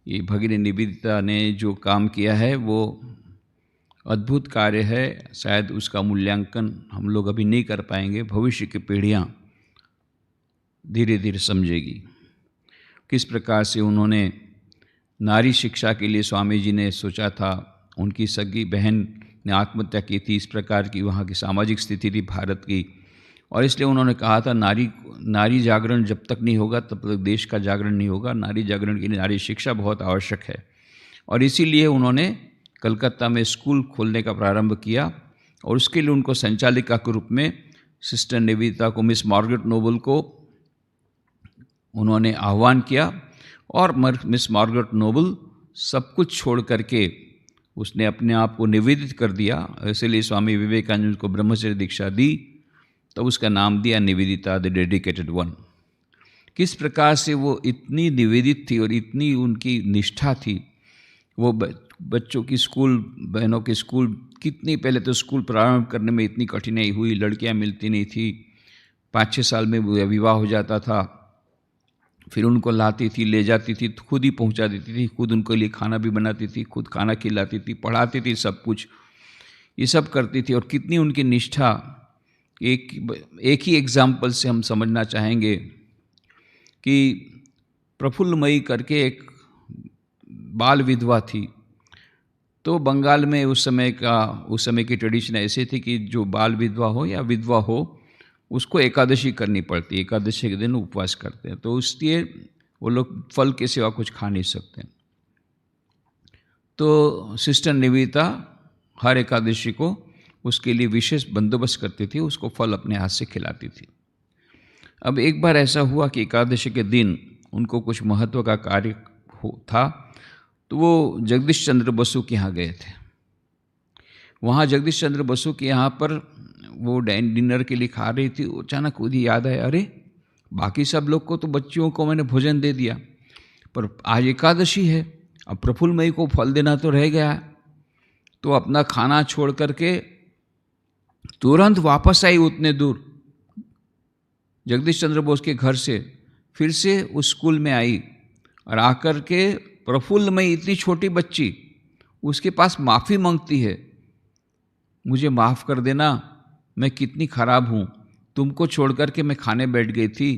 ये भगिनी निवेदिता ने जो काम किया है वो अद्भुत कार्य है। शायद उसका मूल्यांकन हम लोग अभी नहीं कर पाएंगे, भविष्य की पीढ़ियाँ धीरे धीरे समझेगी। किस प्रकार से उन्होंने नारी शिक्षा के लिए स्वामी जी ने सोचा था। उनकी सगी बहन ने आत्महत्या की थी, इस प्रकार की वहाँ की सामाजिक स्थिति थी भारत की, और इसलिए उन्होंने कहा था नारी जागरण जब तक नहीं होगा तब तक देश का जागरण नहीं होगा। नारी जागरण के लिए नारी शिक्षा बहुत आवश्यक है, और इसीलिए उन्होंने कलकत्ता में स्कूल खोलने का प्रारंभ किया, और उसके लिए उनको संचालिका के रूप में सिस्टर निवेदिता को, मिस मार्गरेट नोबल को उन्होंने आह्वान किया। और मिस मार्गरेट नोबल सब कुछ छोड़ करके उसने अपने आप को निवेदित कर दिया। इसलिए स्वामी विवेकानंद को ब्रह्मचर्य दीक्षा दी, तो उसका नाम दिया निवेदिता, द डेडिकेटेड वन। किस प्रकार से वो इतनी निवेदित थी और इतनी उनकी निष्ठा थी। वो बच्चों की स्कूल, बहनों के स्कूल, कितनी पहले तो स्कूल प्रारंभ करने में इतनी कठिनाई हुई, लड़कियां मिलती नहीं थी, 5-6 साल में विवाह हो जाता था। फिर उनको लाती थी, ले जाती थी, खुद ही पहुंचा देती थी, खुद उनके लिए खाना भी बनाती थी, खुद खाना खिलाती थी, पढ़ाती थी, सब कुछ ये सब करती थी। और कितनी उनकी निष्ठा, एक ही एग्जाम्पल से हम समझना चाहेंगे कि प्रफुल्लमयी करके एक बाल विधवा थी। तो बंगाल में उस समय की ट्रेडिशन ऐसी थी कि जो बाल विधवा हो या विधवा हो उसको एकादशी करनी पड़ती है, एकादशी के दिन उपवास करते हैं, तो इसलिए वो लोग फल के सिवा कुछ खा नहीं सकते। तो सिस्टर निवेदिता हर एकादशी को उसके लिए विशेष बंदोबस्त करती थी, उसको फल अपने हाथ से खिलाती थी। अब एक बार ऐसा हुआ कि एकादशी के दिन उनको कुछ महत्व का कार्य था, तो वो जगदीश चंद्र बसु के यहाँ गए थे। वहाँ जगदीश चंद्र बसु के यहाँ पर वो डिनर के लिए खा रही थी। अचानक खुद याद आया, अरे बाकी सब लोग को तो, बच्चियों को मैंने भोजन दे दिया, पर आज एकादशी है, अब प्रफुल्लमयी को फल देना तो रह गया। तो अपना खाना छोड़ करके तुरंत वापस आई उतने दूर जगदीश चंद्र बोस के घर से, फिर से उस स्कूल में आई और आकर के प्रफुल्लमयी, इतनी छोटी बच्ची, उसके पास माफ़ी मांगती है, मुझे माफ़ कर देना, मैं कितनी खराब हूँ, तुमको छोड़ करके मैं खाने बैठ गई थी।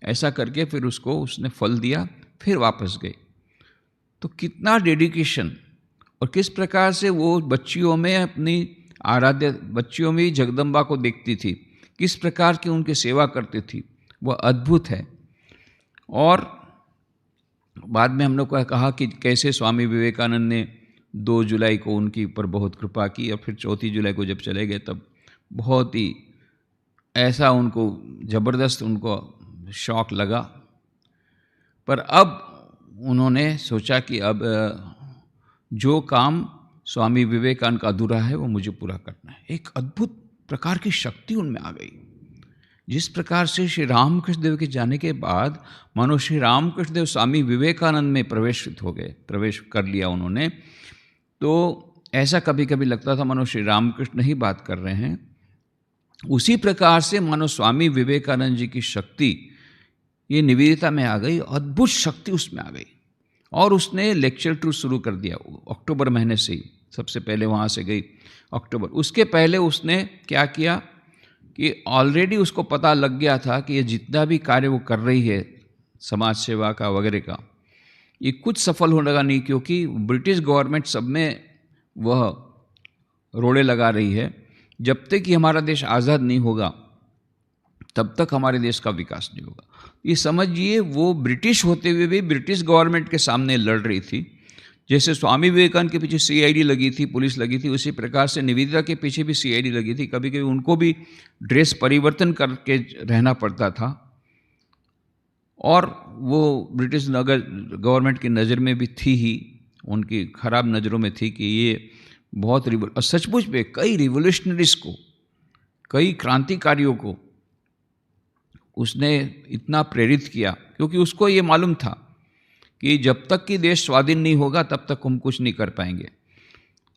ऐसा करके फिर उसको उसने फल दिया, फिर वापस गई। तो कितना डेडिकेशन, और किस प्रकार से वो बच्चियों में अपनी आराध्य, बच्चियों में ही जगदम्बा को देखती थी, किस प्रकार की उनकी सेवा करती थी, वह अद्भुत है। और बाद में हम लोग को कहा कि कैसे स्वामी विवेकानंद ने 2 जुलाई को उनकी ऊपर बहुत कृपा की, और फिर 4 जुलाई को जब चले गए तब बहुत ही ऐसा उनको ज़बरदस्त उनको शौक लगा। पर अब उन्होंने सोचा कि अब जो काम स्वामी विवेकानंद का अधूरा है वो मुझे पूरा करना है। एक अद्भुत प्रकार की शक्ति उनमें आ गई। जिस प्रकार से श्री रामकृष्ण देव के जाने के बाद मानो श्री रामकृष्ण देव स्वामी विवेकानंद में प्रवेश कर लिया उन्होंने, तो ऐसा कभी कभी लगता था मानो श्री रामकृष्ण ही बात कर रहे हैं। उसी प्रकार से मानो स्वामी विवेकानंद जी की शक्ति ये निवेदिता में आ गई, अद्भुत शक्ति उसमें आ गई, और उसने लेक्चर टूर शुरू कर दिया अक्टूबर महीने से ही। सबसे पहले वहाँ से गई अक्टूबर। उसके पहले उसने क्या किया कि ऑलरेडी उसको पता लग गया था कि ये जितना भी कार्य वो कर रही है समाज सेवा का वगैरह का, ये कुछ सफल होने लगा नहीं, क्योंकि ब्रिटिश गवर्नमेंट सब में वह रोड़े लगा रही है। जब तक कि हमारा देश आज़ाद नहीं होगा तब तक हमारे देश का विकास नहीं होगा। ये समझिए, वो ब्रिटिश होते हुए भी ब्रिटिश गवर्नमेंट के सामने लड़ रही थी। जैसे स्वामी विवेकानंद के पीछे सीआईडी लगी थी, पुलिस लगी थी, उसी प्रकार से निवेदिता के पीछे भी सीआईडी लगी थी। कभी कभी उनको भी ड्रेस परिवर्तन करके रहना पड़ता था, और वो ब्रिटिश गवर्नमेंट की नज़र में भी थी ही, उनकी खराब नज़रों में थी कि ये बहुत और सचमुच में कई रिवोल्यूशनरीज को, कई क्रांतिकारियों को उसने इतना प्रेरित किया, क्योंकि उसको ये मालूम था कि जब तक कि देश स्वाधीन नहीं होगा तब तक हम कुछ नहीं कर पाएंगे।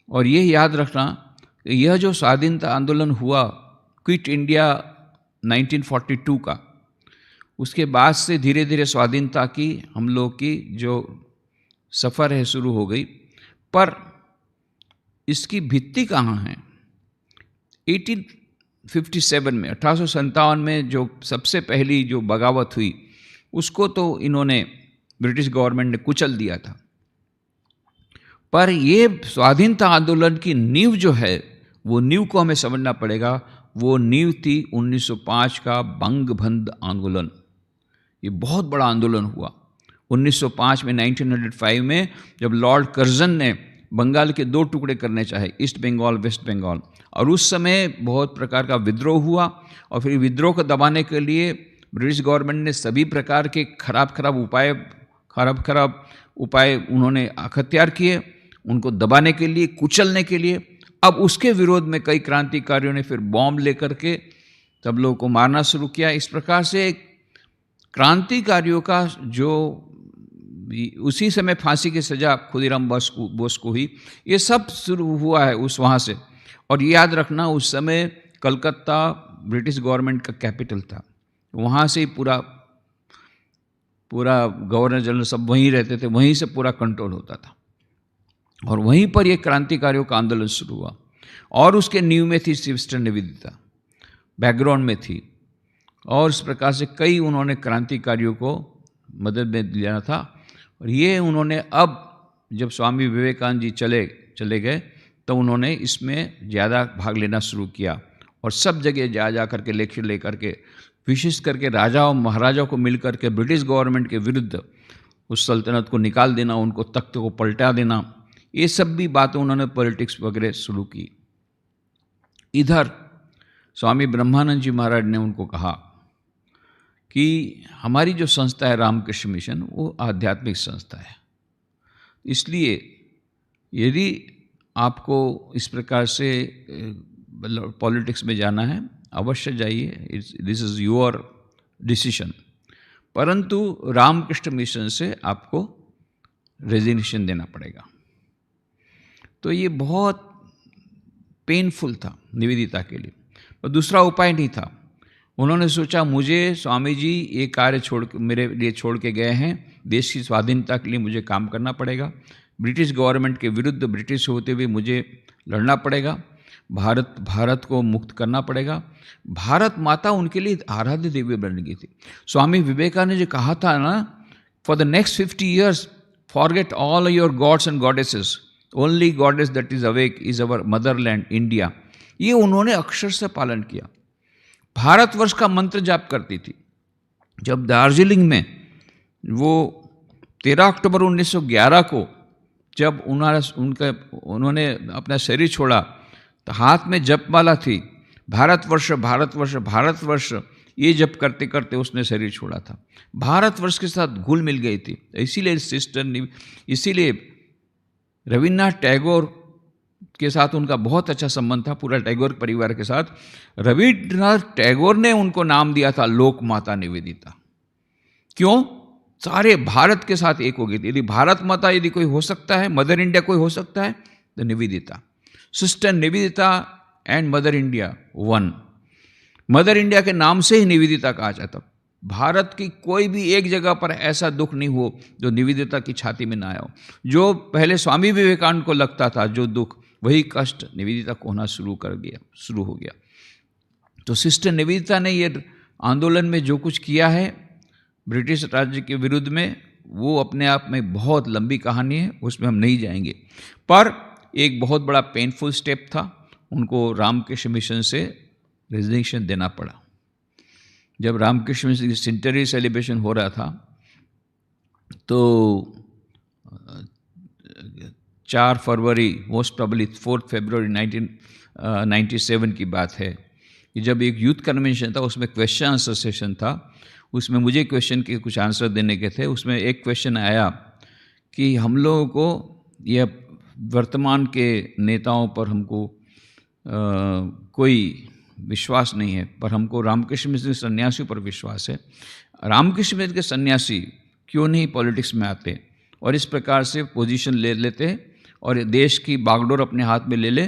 और ये याद रखना, यह जो स्वाधीनता आंदोलन हुआ क्विट इंडिया 1942 का, उसके बाद से धीरे धीरे स्वाधीनता की हम लोग की जो सफ़र है शुरू हो गई, पर इसकी भित्ति कहाँ है? 1857 में 1857 में जो सबसे पहली जो बगावत हुई उसको तो इन्होंने ब्रिटिश गवर्नमेंट ने कुचल दिया था, पर ये स्वाधीनता आंदोलन की नींव जो है वो नींव को हमें समझना पड़ेगा। वो नींव थी 1905 का बंग बंध आंदोलन। ये बहुत बड़ा आंदोलन हुआ 1905 में, 1905 में, जब लॉर्ड कर्जन ने बंगाल के 2 टुकड़े करने चाहे, ईस्ट बंगाल, वेस्ट बंगाल, और उस समय बहुत प्रकार का विद्रोह हुआ, और फिर विद्रोह को दबाने के लिए ब्रिटिश गवर्नमेंट ने सभी प्रकार के खराब उपाय उन्होंने अख्तियार किए उनको दबाने के लिए, कुचलने के लिए। अब उसके विरोध में कई क्रांतिकारियों ने फिर बॉम्ब लेकर के सब लोगों को मारना शुरू किया। इस प्रकार से क्रांतिकारियों का जो उसी समय फांसी की सजा खुदीराम बोस को हुई, ये सब शुरू हुआ है उस वहाँ से। और याद रखना उस समय कलकत्ता ब्रिटिश गवर्नमेंट का कैपिटल था, वहाँ से ही पूरा गवर्नर जनरल सब वहीं रहते थे, वहीं से पूरा कंट्रोल होता था, और वहीं पर ये क्रांतिकारियों का आंदोलन शुरू हुआ। और उसके नींव में थी सिस्टर निवेदिता, बैकग्राउंड में थी, और इस प्रकार से कई उन्होंने क्रांतिकारियों को मदद में लिया था। और ये उन्होंने अब जब स्वामी विवेकानंद जी चले गए तो उन्होंने इसमें ज़्यादा भाग लेना शुरू किया, और सब जगह जा कर के लेक्चर ले करके, विशेष करके राजा और महाराजाओं को मिल करके ब्रिटिश गवर्नमेंट के विरुद्ध उस सल्तनत को निकाल देना, उनको तख्त को पलटा देना, ये सब भी बातें उन्होंने पॉलिटिक्स वगैरह शुरू की। इधर स्वामी ब्रह्मानंद जी महाराज ने उनको कहा कि हमारी जो संस्था है रामकृष्ण मिशन, वो आध्यात्मिक संस्था है, इसलिए यदि आपको इस प्रकार से पॉलिटिक्स में जाना है अवश्य जाइए, दिस इज़ योर डिसीजन, परंतु रामकृष्ण मिशन से आपको रेजिग्नेशन देना पड़ेगा। तो ये बहुत पेनफुल था निवेदिता के लिए, और दूसरा उपाय नहीं था। उन्होंने सोचा मुझे स्वामी जी ये कार्य मेरे लिए छोड़ के गए हैं, देश की स्वाधीनता के लिए मुझे काम करना पड़ेगा, ब्रिटिश गवर्नमेंट के विरुद्ध ब्रिटिश होते हुए मुझे लड़ना पड़ेगा, भारत को मुक्त करना पड़ेगा। भारत माता उनके लिए आराध्य देवी बन गई थी। स्वामी विवेकानंद जी कहा था ना, for the next 50 years forget all your gods and goddesses, only goddess that is awake is our Motherland India. ये उन्होंने अक्षर से पालन किया। भारतवर्ष का मंत्र जाप करती थी। जब दार्जिलिंग में वो 13 अक्टूबर 1911 को जब उन्होंने अपना शरीर छोड़ा तो हाथ में जपमाला थी, भारतवर्ष भारतवर्ष भारतवर्ष, ये जप करते करते उसने शरीर छोड़ा था। भारतवर्ष के साथ घुल मिल गई थी। इसीलिए रविन्द्रनाथ टैगोर के साथ उनका बहुत अच्छा संबंध था, पूरा टैगोर परिवार के साथ। रविन्द्रनाथ टैगोर ने उनको नाम दिया था लोक माता निवेदिता। क्यों? सारे भारत के साथ एक हो गई थी। यदि भारत माता यदि कोई हो सकता है, मदर इंडिया कोई हो सकता है, तो Nivedita, sister Nivedita and mother India one. Mother India के नाम से ही निवेदिता कहा जाता। भारत की कोई भी एक जगह पर ऐसा दुख नहीं हो जो निवेदिता की छाती में ना आया हो। जो पहले स्वामी विवेकानंद को लगता था जो दुख, वही कष्ट निवेदिता को होना शुरू हो गया। तो सिस्टर निवेदिता ने ये आंदोलन में जो कुछ किया है ब्रिटिश राज्य के विरुद्ध में, वो अपने आप में बहुत लंबी कहानी है, उसमें हम नहीं जाएंगे। पर एक बहुत बड़ा पेनफुल स्टेप था, उनको रामकृष्ण मिशन से रेजिग्नेशन देना पड़ा। जब रामकृष्ण मिशन की सेंचुरी सेलिब्रेशन हो रहा था तो 4 फरवरी, मोस्ट प्रॉब्ली 4 फरवरी 1997 की बात है कि जब एक यूथ कन्वेंशन था, उसमें क्वेश्चन आंसर सेशन था। उसमें मुझे क्वेश्चन के कुछ आंसर देने के थे। उसमें एक क्वेश्चन आया कि हम लोगों को यह वर्तमान के नेताओं पर हमको कोई विश्वास नहीं है, पर हमको रामकृष्ण मिशन के सन्यासियों पर विश्वास है। रामकृष्ण मिशन के सन्यासी क्यों नहीं पॉलिटिक्स में आते और इस प्रकार से पोजीशन ले लेते और देश की बागडोर अपने हाथ में ले ले,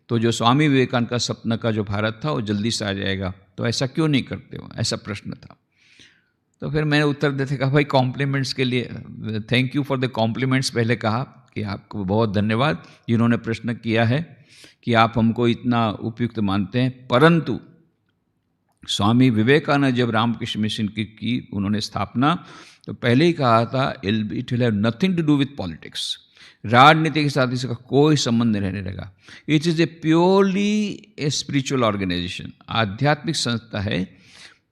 तो जो स्वामी विवेकानंद का सपना का जो भारत था वो जल्दी से आ जाएगा। तो ऐसा क्यों नहीं करते हो, ऐसा प्रश्न था। तो फिर मैंने उत्तर देते कहा भाई कॉम्प्लीमेंट्स के लिए thank you for the compliments पहले कहा कि आपको बहुत धन्यवाद जिन्होंने प्रश्न किया है कि आप हमको इतना उपयुक्त मानते हैं। परंतु स्वामी विवेकानंद जब रामकृष्ण मिशन की उन्होंने स्थापना, तो पहले ही कहा था it will have nothing to do with politics, राजनीति के साथ इसका कोई संबंध नहीं रहने लगा। It is a purely a spiritual organization, आध्यात्मिक संस्था है,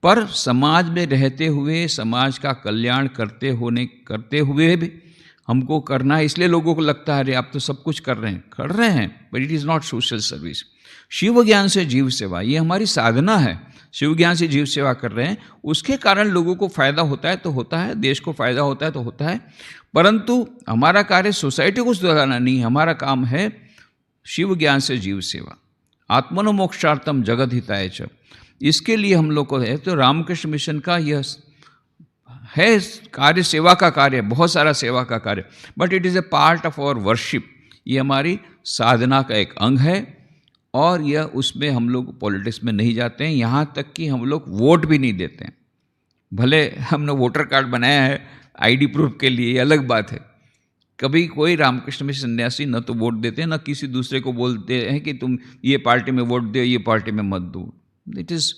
पर समाज में रहते हुए समाज का कल्याण करते हुए भी हमको करना है। इसलिए लोगों को लगता है अरे आप तो सब कुछ कर रहे हैं, but it is not social service. Shiva ज्ञान से जीव सेवा ये हमारी साधना है। शिव ज्ञान से जीव सेवा कर रहे हैं, उसके कारण लोगों को फायदा होता है तो होता है, देश को फायदा होता है तो होता है, परंतु हमारा कार्य सोसाइटी को सुधारना नहीं, हमारा काम है शिव ज्ञान से जीव सेवा, आत्मनो मोक्षार्थम जगत हिताय च। इसके लिए हम लोग को है तो रामकृष्ण मिशन का यह है कार्य, सेवा का कार्य, बहुत सारा सेवा का कार्य, but it is a part of our worship. ये हमारी साधना का एक अंग है और यह उसमें हम लोग पॉलिटिक्स में नहीं जाते हैं, यहाँ तक कि हम लोग वोट भी नहीं देते हैं। भले हमने वोटर कार्ड बनाया है आईडी प्रूफ के लिए, ये अलग बात है। कभी कोई रामकृष्ण मिशन सन्यासी न तो वोट देते हैं न किसी दूसरे को बोलते हैं कि तुम ये पार्टी में वोट दो, ये पार्टी में मत दो। इट इज़,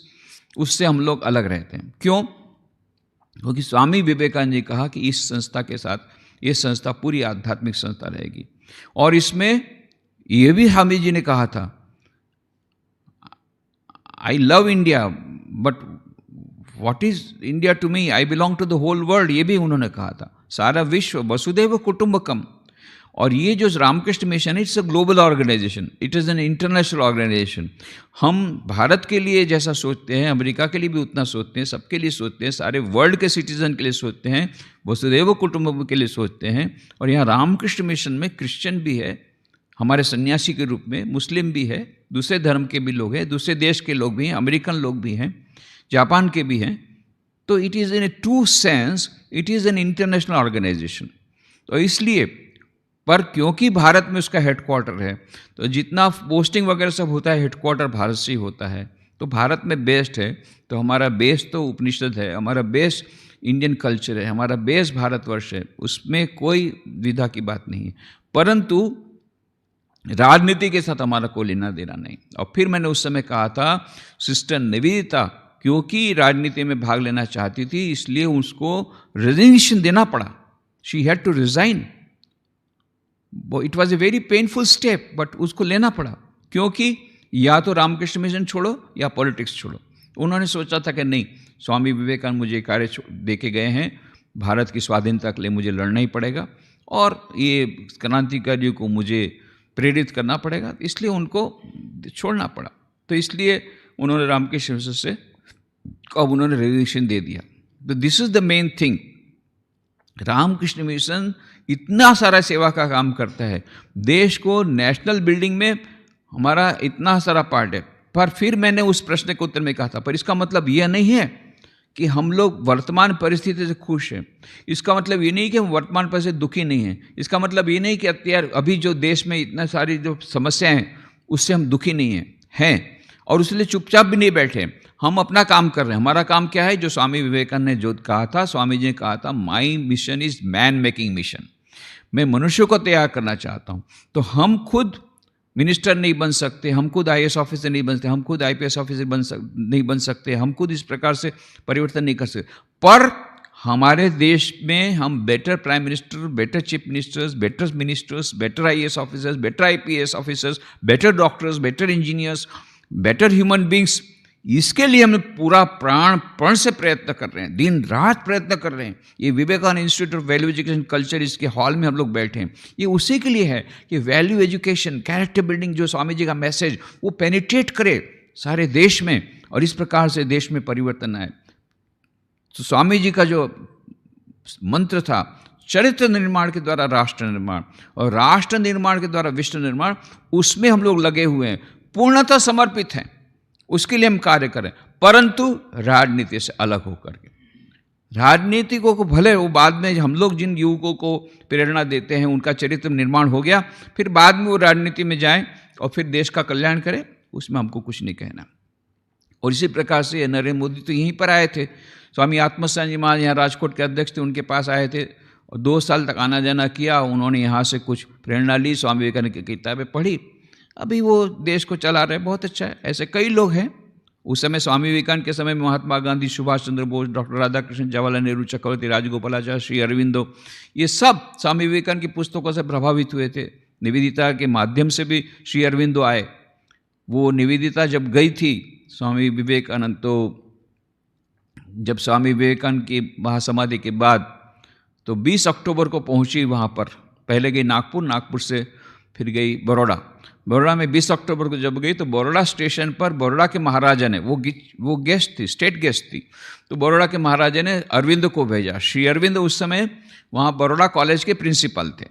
उससे हम लोग अलग रहते हैं। क्यों? क्योंकि स्वामी विवेकानंद जी कहा कि इस संस्था के साथ ये संस्था पूरी आध्यात्मिक संस्था रहेगी। और इसमें ये भी स्वामी जी ने कहा था, I love India but what is India to me, I belong to the whole world, ये भी उन्होंने कहा था। सारा विश्व वसुधैव कुटुंबकम। और ये जो रामकृष्ण मिशन है, it's a global organization, it is an international organization. हम भारत के लिए जैसा सोचते हैं, अमेरिका के लिए भी उतना सोचते हैं, सबके लिए सोचते हैं, सारे वर्ल्ड के सिटीजन के लिए सोचते हैं, वसुधैव कुटुंबकम के लिए सोचते हैं। और यहाँ रामकृष्ण मिशन में क्रिश्चियन भी है हमारे सन्यासी के रूप में, मुस्लिम भी है, दूसरे धर्म के भी लोग हैं, दूसरे देश के लोग भी हैं, अमेरिकन लोग भी हैं, जापान के भी हैं। तो it is in a true sense it is an international organization. तो इसलिए, पर क्योंकि भारत में उसका हेडक्वार्टर है, तो जितना पोस्टिंग वगैरह सब होता है हेडक्वार्टर भारत से ही होता है, तो भारत में बेस्ड है। तो हमारा बेस तो उपनिषद है, हमारा बेस इंडियन कल्चर है, हमारा बेस भारतवर्ष है, उसमें कोई द्विधा की बात नहीं है। परंतु राजनीति के साथ हमारा कोई लेना देना नहीं। और फिर मैंने उस समय कहा था, सिस्टर निवेदिता क्योंकि राजनीति में भाग लेना चाहती थी, इसलिए उसको रेजिग्नेशन देना पड़ा। She had to resign. It was a very painful step, बट उसको लेना पड़ा, क्योंकि या तो रामकृष्ण मिशन छोड़ो या पॉलिटिक्स छोड़ो। उन्होंने सोचा था कि नहीं, स्वामी विवेकानंद मुझे कार्य दे के गए हैं, भारत की स्वाधीनता के लिए मुझे लड़ना ही पड़ेगा और ये क्रांतिकारियों को मुझे प्रेरित करना पड़ेगा, इसलिए उनको छोड़ना पड़ा। तो इसलिए उन्होंने रामकृष्ण मिशन से अब उन्होंने रेजिग्नेशन दे दिया। तो this is the main thing. Ramakrishna Mission इतना सारा सेवा का काम करता है, देश को नेशनल बिल्डिंग में हमारा इतना सारा पार्ट है। पर फिर मैंने उस प्रश्न के उत्तर में कहा था, पर इसका मतलब यह नहीं है कि हम लोग वर्तमान परिस्थिति से खुश हैं। इसका मतलब ये नहीं कि हम वर्तमान परिस्थिति दुखी नहीं हैं। इसका मतलब ये नहीं कि अभी जो देश में इतना सारी जो समस्याएं हैं उससे हम दुखी नहीं हैं और उसलिए चुपचाप भी नहीं बैठे। हम अपना काम कर रहे हैं। हमारा काम क्या है? जो स्वामी विवेकानंद ने जो कहा था, स्वामी जी ने कहा था, माई mission is man making mission. मैं मनुष्य को तैयार करना चाहता हूँ। तो हम खुद मिनिस्टर नहीं बन सकते, हम खुद IAS ऑफिसर नहीं बन सकते, हम खुद IPS ऑफिसर नहीं बन सकते, हम खुद इस प्रकार से परिवर्तन नहीं कर सकते। पर हमारे देश में हम better prime minister, better chief ministers, better IAS officers, better IPS officers, better doctors, better engineers, better human beings, इसके लिए हम पूरा प्राण से प्रयत्न कर रहे हैं, दिन रात प्रयत्न कर रहे हैं। ये Vivekananda Institute of Value Education Culture, इसके हॉल में हम लोग बैठे हैं, ये उसी के लिए है कि वैल्यू एजुकेशन, कैरेक्टर बिल्डिंग, जो स्वामी जी का मैसेज वो पेनिट्रेट करे सारे देश में और इस प्रकार से देश में परिवर्तन आए। तो स्वामी जी का जो मंत्र था, चरित्र निर्माण के द्वारा राष्ट्र निर्माण और राष्ट्र निर्माण के द्वारा विश्व निर्माण, उसमें हम लोग लगे हुए हैं, पूर्णतः समर्पित हैं, उसके लिए हम कार्य करें, परंतु राजनीति से अलग होकर के। राजनीतिकों को भले वो बाद में हम लोग जिन युवकों को प्रेरणा देते हैं, उनका चरित्र निर्माण हो गया, फिर बाद में वो राजनीति में जाएं और फिर देश का कल्याण करें, उसमें हमको कुछ नहीं कहना। और इसी प्रकार से नरेंद्र मोदी तो यहीं पर आए थे, स्वामी आत्मस्थान जी महाराज यहाँ राजकोट के अध्यक्ष थे, उनके पास आए थे और 2 साल तक आना जाना किया। उन्होंने यहाँ से कुछ प्रेरणा ली, स्वामी विवेकानंद की किताबें पढ़ी, अभी वो देश को चला रहे, बहुत अच्छा है। ऐसे कई लोग हैं। उस समय स्वामी विवेकानंद के समय में महात्मा गांधी, सुभाष चंद्र बोस, डॉक्टर राधाकृष्ण, जवाहरलाल नेहरू, चक्रवर्ती राजगोपालाचार्य, श्री अरविंदो, ये सब स्वामी विवेकानंद की पुस्तकों से प्रभावित हुए थे। निवेदिता के माध्यम से भी श्री अरविंदो आए। वो निवेदिता जब गई थी स्वामी विवेकानंद, तो जब स्वामी विवेकानंद की महासमाधि के बाद तो 20 अक्टूबर को पहुंची वहाँ पर। पहले गई नागपुर, नागपुर से फिर गई बड़ौदा। बड़ौदा में 20 अक्टूबर को जब गई तो बड़ौदा स्टेशन पर बड़ौदा के महाराजा ने, वो गेस्ट थी, स्टेट गेस्ट थी, तो बड़ौदा के महाराजा ने अरविंद को भेजा। श्री अरविंद उस समय वहाँ बड़ौदा कॉलेज के प्रिंसिपल थे।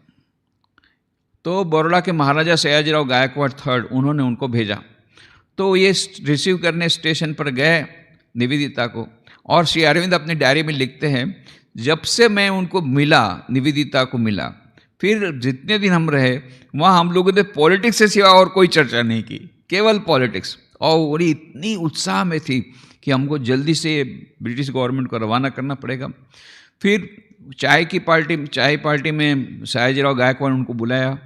तो बड़ौदा के महाराजा सयाजीराव गायकवाड़ थर्ड, उन्होंने उनको भेजा। तो ये रिसीव करने स्टेशन पर गए निवेदिता को, और श्री अरविंद अपनी डायरी में लिखते हैं, जब से मैं उनको मिला, निवेदिता को मिला, फिर जितने दिन हम रहे वहाँ हम लोगों ने पॉलिटिक्स से सिवा और कोई चर्चा नहीं की, केवल पॉलिटिक्स। और वो इतनी उत्साह में थी कि हमको जल्दी से ब्रिटिश गवर्नमेंट को रवाना करना पड़ेगा। फिर चाय पार्टी में सयाजीराव गायकवाड़ उनको बुलाया,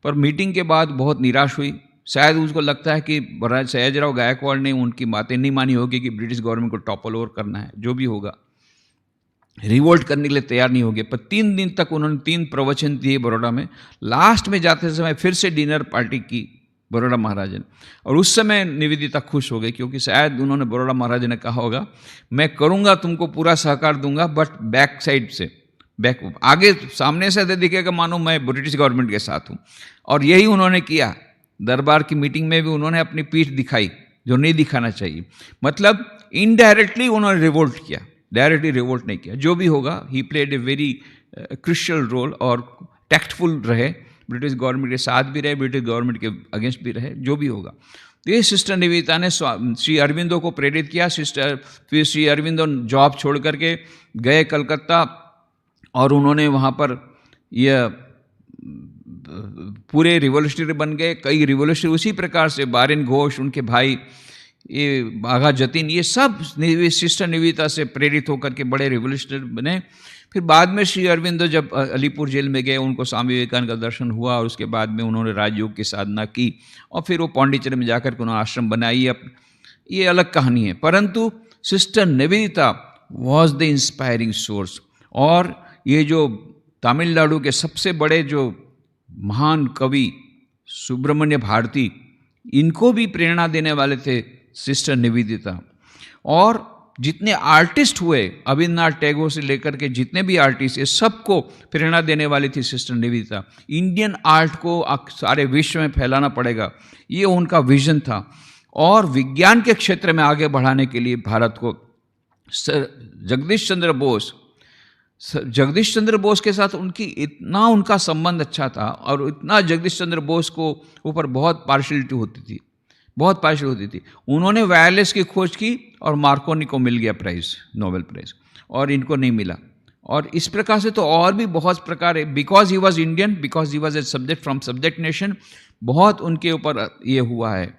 पर मीटिंग के बाद बहुत निराश हुई। शायद उसको लगता है कि सयाजीराव गायकवाड़ ने उनकी बातें नहीं मानी होगी कि ब्रिटिश गवर्नमेंट को टॉपल ओवर करना है, जो भी होगा, रिवोल्ट करने के लिए तैयार नहीं हो गए। पर 3 दिन तक उन्होंने 3 प्रवचन दिए बड़ौदा में। लास्ट में जाते समय फिर से डिनर पार्टी की बड़ौदा महाराज ने, और उस समय निवेदिता खुश हो गई, क्योंकि शायद उन्होंने बड़ौदा महाराज ने कहा होगा, मैं करूँगा, तुमको पूरा सहकार दूंगा, बट बैक साइड से, आगे सामने से दिखेगा मानो मैं ब्रिटिश गवर्नमेंट के साथ हूँ। और यही उन्होंने किया। दरबार की मीटिंग में भी उन्होंने अपनी पीठ दिखाई, जो नहीं दिखाना चाहिए। मतलब इनडायरेक्टली उन्होंने रिवोल्ट किया, डायरेक्टली रिवोल्ट नहीं किया। जो भी होगा, he played a very crucial role, और टैक्टफुल रहे, ब्रिटिश गवर्नमेंट के साथ भी रहे, ब्रिटिश गवर्नमेंट के अगेंस्ट भी रहे, जो भी होगा। तो ये सिस्टर निवेदिता ने श्री अरविंदो को प्रेरित किया। फिर श्री अरविंदो जॉब छोड़ करके गए कलकत्ता, और उन्होंने वहाँ पर यह पूरे रिवोल्यूशनरी बन गए। कई रिवोल्यूशनरी उसी प्रकार से, बारिन घोष, उनके भाई ये बाघा जतीन, ये सब सिस्टर निवेदिता से प्रेरित होकर के बड़े रिवोल्यूशनरी बने। फिर बाद में श्री अरविंदो जब अलीपुर जेल में गए, उनको स्वामी विवेकानंद का दर्शन हुआ, और उसके बाद में उन्होंने राजयोग की साधना की, और फिर वो पांडिचेरी में जाकर के उन्होंने आश्रम बनाई। अब ये अलग कहानी है, परंतु sister Nivedita was the inspiring source. और ये जो तमिलनाडु के सबसे बड़े जो महान कवि सुब्रमण्य भारती, इनको भी प्रेरणा देने वाले थे सिस्टर निवेदिता। और जितने आर्टिस्ट हुए, अविनाश टैगोर से लेकर के जितने भी आर्टिस्ट, ये सबको प्रेरणा देने वाली थी सिस्टर निवेदिता। इंडियन आर्ट को सारे विश्व में फैलाना पड़ेगा, ये उनका विजन था। और विज्ञान के क्षेत्र में आगे बढ़ाने के लिए भारत को जगदीश चंद्र बोस के साथ उनका संबंध अच्छा था, और इतना जगदीश चंद्र बोस को ऊपर बहुत पार्शलिटी होती थी। उन्होंने वायरलेस की खोज की, और मार्कोनी को मिल गया प्राइज, नोबेल प्राइज, और इनको नहीं मिला। और इस प्रकार से तो और भी बहुत प्रकार है। Because he was Indian, because he was a subject from subject nation, बहुत उनके ऊपर ये हुआ है,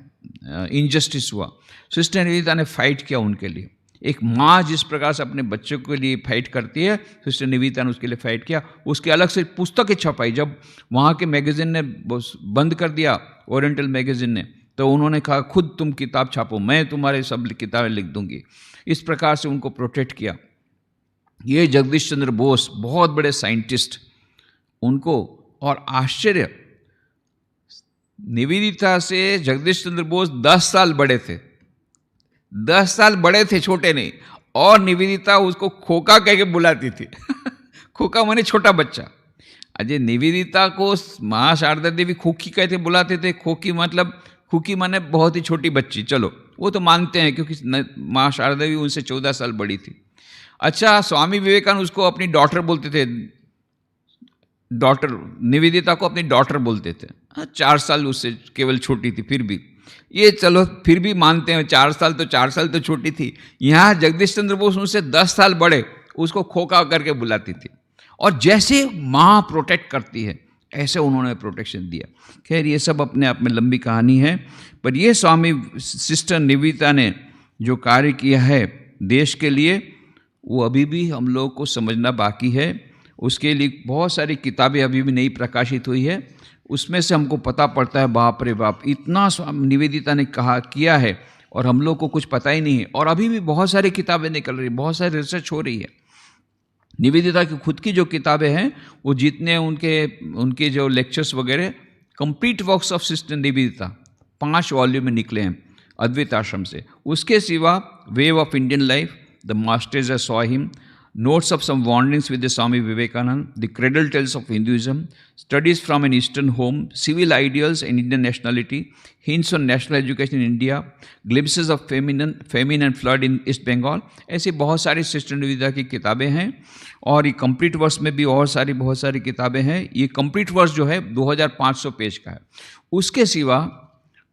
इनजस्टिस हुआ। सिस्टर निवेदिता ने फाइट किया उनके लिए। एक माँ जिस प्रकार से अपने बच्चों के लिए फाइट करती है, सिस्टर निवेदिता ने उसके लिए फाइट किया। उसके अलग से पुस्तकें छपाई। जब वहाँ के मैगजीन ने बंद कर दिया, ओरिएंटल मैगजीन ने, तो उन्होंने कहा खुद तुम किताब छापो, मैं तुम्हारे सब किताबें लिख दूंगी। इस प्रकार से उनको प्रोटेक्ट किया। ये जगदीश चंद्र बोस, बहुत बड़े साइंटिस्ट, उनको, और आश्चर्य, निवेदिता से जगदीश चंद्र बोस 10 साल बड़े थे, 10 साल बड़े थे, छोटे नहीं। और निवेदिता उसको खोका कह के बुलाती थी। खोका माने छोटा बच्चा। अजय निवेदिता को माँ शारदा देवी खोकी कहते बुलाते थे। खोकी माने बहुत ही छोटी बच्ची। चलो वो तो मानते हैं, क्योंकि माँ शारदा देवी उनसे 14 साल बड़ी थी। अच्छा, स्वामी विवेकानंद उसको अपनी डॉटर बोलते थे, डॉटर निवेदिता को अपनी डॉटर बोलते थे। 4 साल उससे केवल छोटी थी, फिर भी ये चलो फिर भी मानते हैं 4 साल तो छोटी थी। यहाँ जगदीश चंद्र बोस उनसे 10 साल बड़े, उसको खोका करके बुलाती थी। और जैसे माँ प्रोटेक्ट करती है, ऐसे उन्होंने प्रोटेक्शन दिया। खैर ये सब अपने आप में लंबी कहानी है, पर ये स्वामी सिस्टर निवेदिता ने जो कार्य किया है देश के लिए, वो अभी भी हम लोग को समझना बाकी है। उसके लिए बहुत सारी किताबें अभी भी नई प्रकाशित हुई है, उसमें से हमको पता पड़ता है बाप रे बाप, इतना स्वामी निवेदिता ने कहा किया है और हम लोग को कुछ पता ही नहीं है। और अभी भी बहुत सारी किताबें निकल रही, बहुत सारी रिसर्च हो रही है। निवेदिता की खुद की जो किताबें हैं, वो जितने उनके जो लेक्चर्स वगैरह, complete works of sister Nivedita 5 volume में निकले हैं अद्वैत आश्रम से। उसके सिवा wave of Indian life, the masters saw him, Notes of some wanderings with the Swami Vivekananda, The Cradle Tales of Hinduism, Studies from an Eastern Home, Civil Ideals and Indian Nationality, Hints on National Education in India, Glimpses of Famine and Flood in East Bengal, ऐसी बहुत सारी sister Nivedita की किताबें हैं। और ये complete verse में भी और बहुत सारी किताबें हैं। ये कंप्लीट वर्स जो है 2500 पेज का है। उसके सिवा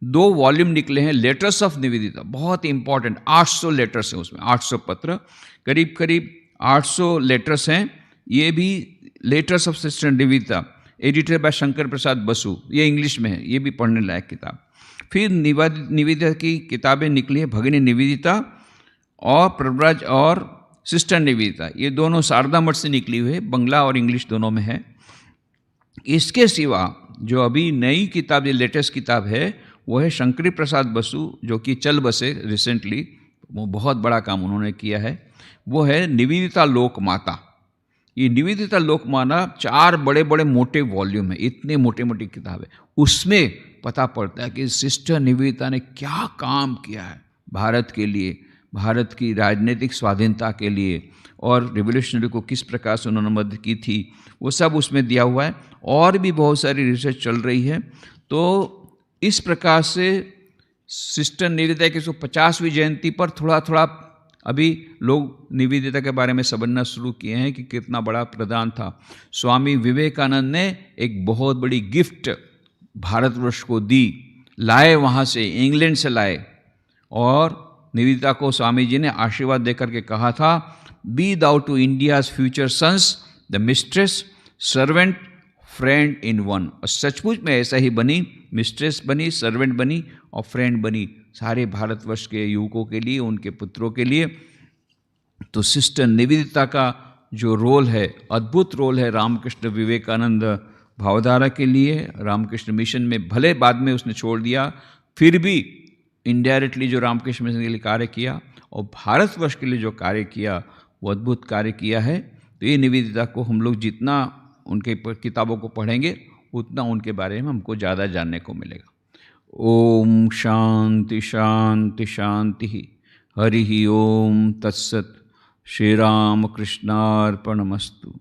2 वॉल्यूम निकले हैं लेटर्स ऑफ निवेदिता, बहुत ही इंपॉर्टेंट, 800 लेटर्स हैं उसमें, 800 पत्र, करीब करीब 800 लेटर्स हैं। ये भी letters of sister Nivedita, edited by Shankar Prasad Basu, ये इंग्लिश में है, ये भी पढ़ने लायक किताब। फिर निवेदिता की किताबें निकली है, भगिनी निवेदिता और प्रभुराज और सिस्टर निवेदिता, ये दोनों शारदा मठ से निकली हुई है, बंगला और इंग्लिश दोनों में है। इसके सिवा जो अभी नई किताब, ये लेटेस्ट किताब है, वो है शंकरी प्रसाद बसु, जो कि चल बसे रिसेंटली, वो बहुत बड़ा काम उन्होंने किया है। वो है निवेदिता लोक माता। ये निवेदिता लोक माता 4 बड़े बड़े मोटे वॉल्यूम है, इतने मोटे मोटी किताब है। उसमें पता पड़ता है कि सिस्टर निवेदिता ने क्या काम किया है भारत के लिए, भारत की राजनीतिक स्वाधीनता के लिए, और रिवोल्यूशनरी को किस प्रकार से उन्होंने मदद की थी, वो सब उसमें दिया हुआ है। और भी बहुत सारी रिसर्च चल रही है। तो इस प्रकार से सिस्टर निवेदिता की 150वीं जयंती पर थोड़ा थोड़ा अभी लोग निवेदिता के बारे में समझना शुरू किए हैं कि कितना बड़ा प्रदान था। स्वामी विवेकानंद ने एक बहुत बड़ी गिफ्ट भारतवर्ष को दी, लाए वहाँ से, इंग्लैंड से लाए, और निवेदिता को स्वामी जी ने आशीर्वाद देकर के कहा था, be thou to India's future sons the mistress, servant, friend in one. और सचमुच में ऐसा ही बनी, मिस्ट्रेस बनी, सर्वेंट बनी और फ्रेंड बनी सारे भारतवर्ष के युवकों के लिए, उनके पुत्रों के लिए। तो सिस्टर निवेदिता का जो रोल है, अद्भुत रोल है रामकृष्ण विवेकानंद भावधारा के लिए, रामकृष्ण मिशन में, भले बाद में उसने छोड़ दिया, फिर भी इनडायरेक्टली जो रामकृष्ण मिशन के लिए कार्य किया और भारतवर्ष के लिए जो कार्य किया, वो अद्भुत कार्य किया है। तो ये निवेदिता को हम लोग जितना उनके किताबों को पढ़ेंगे, उतना उनके बारे में हमको ज़्यादा जानने को मिलेगा। ओम शांति शांति शांति। हरि ओम तत्सत। श्री राम कृष्णार्पणमस्तु।